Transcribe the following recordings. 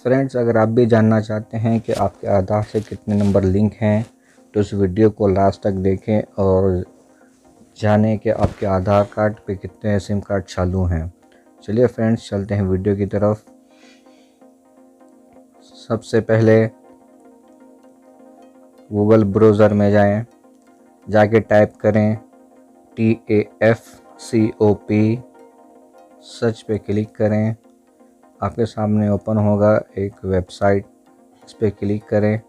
Friends, अगर आप भी जानना चाहते हैं कि आपके आधार से कितने नंबर लिंक हैं तो इस वीडियो को लास्ट तक देखें और जानें कि आपके आधार कार्ड पे कितने सिम कार्ड चालू हैं। चलिए फ्रेंड्स, चलते हैं वीडियो की तरफ। सबसे पहले गूगल ब्राउज़र में जाके टाइप करें TAFCOP, सर्च पे क्लिक करें। आपके सामने ओपन होगा एक वेबसाइट, इस पर क्लिक करें।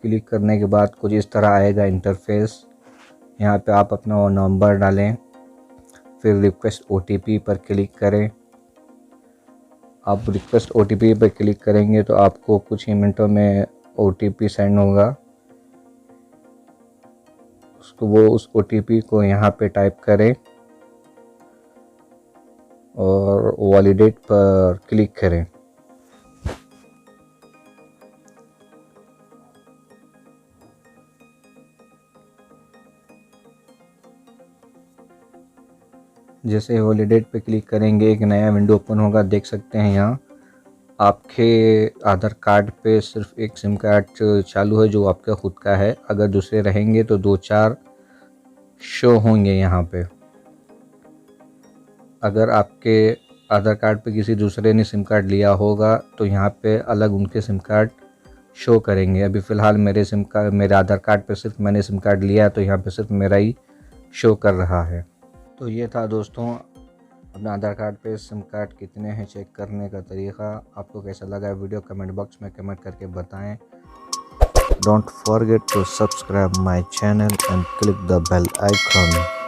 क्लिक करने के बाद कुछ इस तरह आएगा इंटरफेस। यहाँ पे आप अपना नंबर डालें, फिर रिक्वेस्ट OTP पर क्लिक करें। आप रिक्वेस्ट OTP पर क्लिक करेंगे तो आपको कुछ ही मिनटों में OTP सेंड होगा। उस OTP को यहाँ पे टाइप करें और वैलिडेट पर क्लिक करें। जैसे वैलिडेट पे क्लिक करेंगे एक नया विंडो ओपन होगा। देख सकते हैं यहाँ आपके आधार कार्ड पे सिर्फ एक सिम कार्ड चालू है जो आपका खुद का है। अगर दूसरे रहेंगे तो 2-4 शो होंगे यहाँ पे। अगर आपके आधार कार्ड पे किसी दूसरे ने सिम कार्ड लिया होगा तो यहाँ पे अलग उनके सिम कार्ड शो करेंगे। अभी फ़िलहाल मेरे आधार कार्ड पे सिर्फ मैंने सिम कार्ड लिया है तो यहाँ पे सिर्फ मेरा ही शो कर रहा है। तो ये था दोस्तों अपने आधार कार्ड पे सिम कार्ड कितने हैं चेक करने का तरीका। आपको कैसा लगा वीडियो कमेंट बॉक्स में कमेंट करके बताएं। Don't forget to subscribe my channel and click the bell icon.